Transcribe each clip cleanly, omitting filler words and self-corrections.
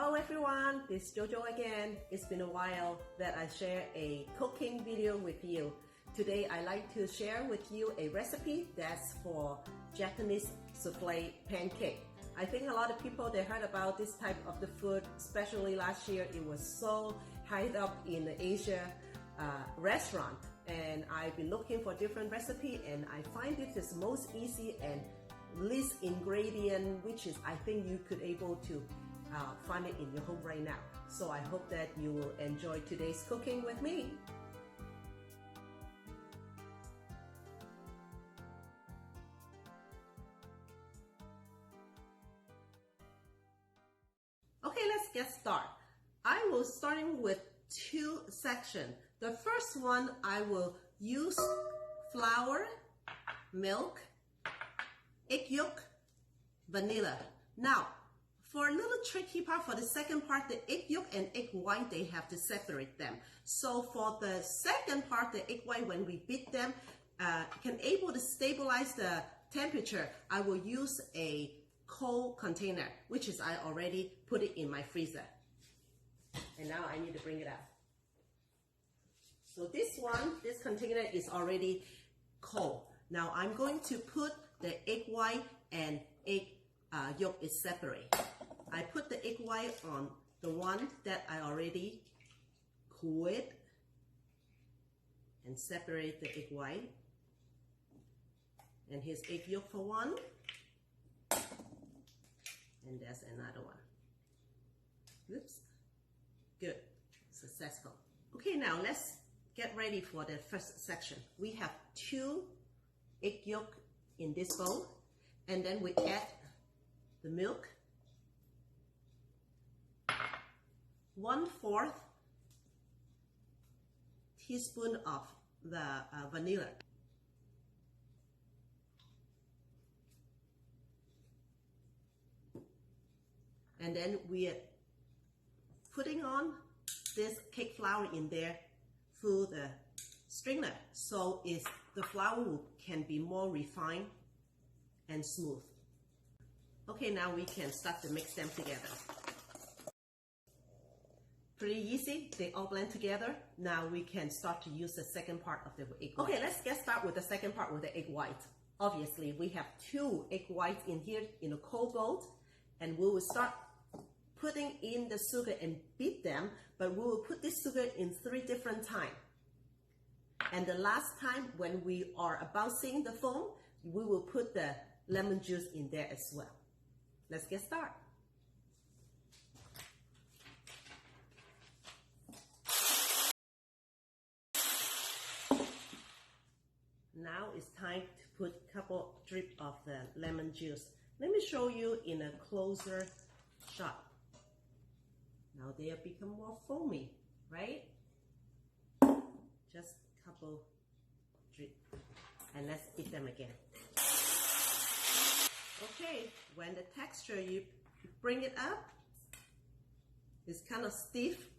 Hello everyone, this is Jojo again. It's been a while that I share a cooking video with you. Today I like to share with you a recipe that's for Japanese Souffle Pancake. I think a lot of people, they heard about this type of the food, especially last year. It was so hyped up in the Asia restaurant, and I've been looking for different recipe, and I find this is most easy and least ingredient, which is I think you could able to find it in your home right now. So I hope that you will enjoy today's cooking with me. Okay, let's get started. I will starting with two sections. The first one, I will use flour, milk, egg yolk, vanilla. Now, for a little tricky part, for the second part, the egg yolk and egg white, they have to separate them. So for the second part, the egg white, when we beat them, can able to stabilize the temperature, I will use a cold container, which is I already put it in my freezer. And now I need to bring it out. So this container is already cold. Now I'm going to put the egg white and egg yolk is separate. I put the egg white on the one that I already cooled and separate the egg white. And here's egg yolk for one. And there's another one. Oops. Good. Successful. Okay, now let's get ready for the first section. We have 2 egg yolk in this bowl, and then we add the milk, 1/4 teaspoon of the vanilla, and then we are putting on this cake flour in there through the strainer, so the flour can be more refined and smooth. Okay, now we can start to mix them together. Pretty easy, they all blend together. Now we can start to use the second part of the egg white. Okay, let's get started with the second part with the egg white. Obviously, we have 2 egg whites in here in a cold bowl, and we will start putting in the sugar and beat them, but we will put this sugar in 3 different times. And the last time when we are about seeing the foam, we will put the lemon juice in there as well. Let's get started. Now it's time to put a couple drip of the lemon juice. Let me show you in a closer shot. Now they have become more foamy, right? Just a couple drip, and let's beat them again. Okay, when the texture, you bring it up, it's kind of stiff,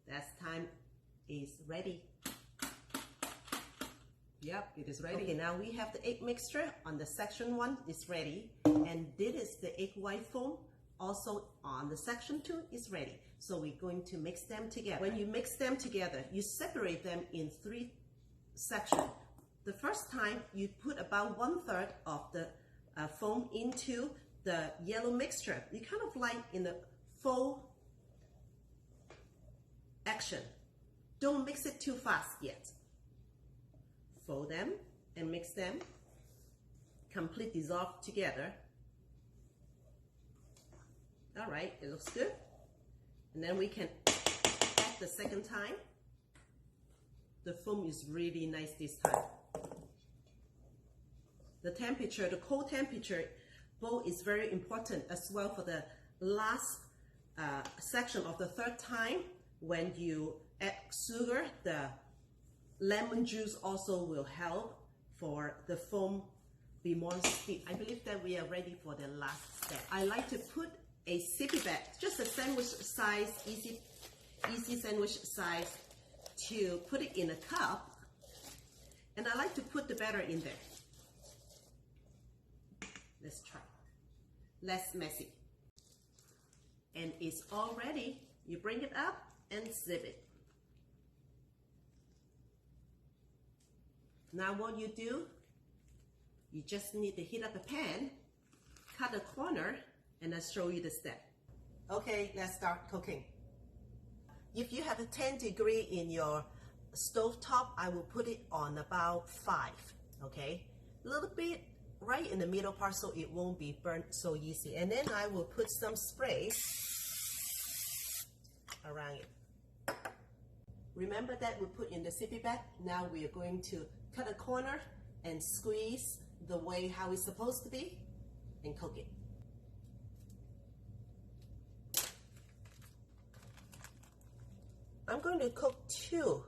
that time is ready. Yep, it is ready. Okay, now we have the egg mixture on the section 1 is ready, and this is the egg white foam also on the section 2 is ready. So we're going to mix them together. When you mix them together, you separate them in 3 sections. The first time you put about 1/3 of the foam into the yellow mixture. You kind of like in the fold action. Don't mix it too fast yet. Fold them and mix them, complete dissolve together. All right, it looks good. And then we can add the second time. The foam is really nice this time. The temperature, the cold temperature bowl is very important as well for the last section of the third time. When you add sugar, the lemon juice also will help for the foam be more stiff. I believe that we are ready for the last step. I like to put a sippy bag, just a sandwich size, easy sandwich size, to put it in a cup, and I like to put the batter in there. Let's try. Less messy. and it's all ready. You bring it up and zip it. Now what you do, you just need to heat up a pan, cut a corner, and I'll show you the step. Okay, let's start cooking. If you have a 10-degree in your stove top, I will put it on about 5, okay? A little bit right in the middle part so it won't be burnt so easy. And then I will put some spray around it. Remember that we put in the sippy bag. Now we are going to cut a corner and squeeze the way how it's supposed to be and cook it. I'm going to cook 2.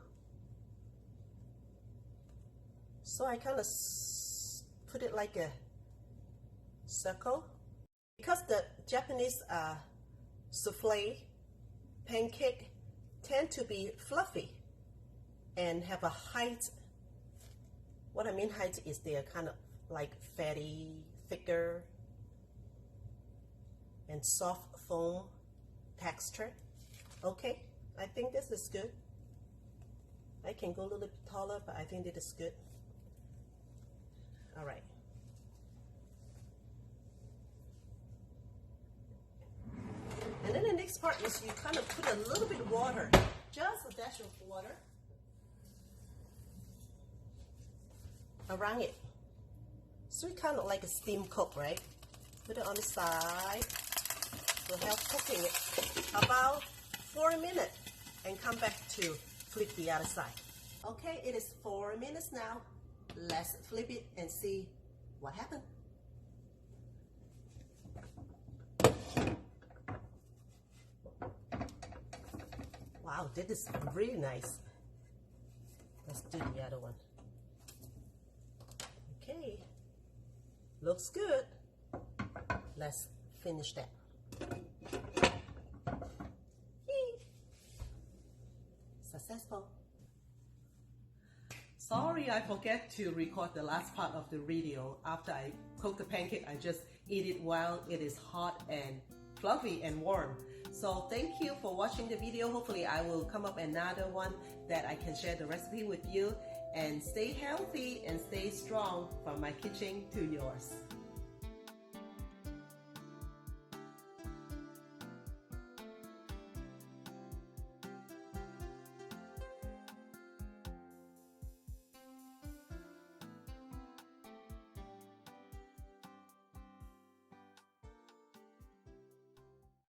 So I kind of put it like a circle. Because the Japanese souffle pancake tend to be fluffy and have a height. What I mean height is they're kind of like fatty, thicker, and soft foam texture. Okay, I think this is good. I can go a little bit taller, but I think this is good. All right. And then the next part is you kind of put a little bit of water, just a dash of water around it. So it's kind of like a steam cook, right? Put it on the side. We'll help cooking it about 4 minutes and come back to flip the other side. Okay, it is 4 minutes now. Let's flip it and see what happened. Wow, this is really nice. Let's do the other one. Okay, looks good. Let's finish that. Yay. Successful. Sorry, I forget to record the last part of the video. After I cook the pancake, I just eat it while it is hot and fluffy and warm. So thank you for watching the video. Hopefully I will come up another one that I can share the recipe with you. And stay healthy and stay strong from my kitchen to yours.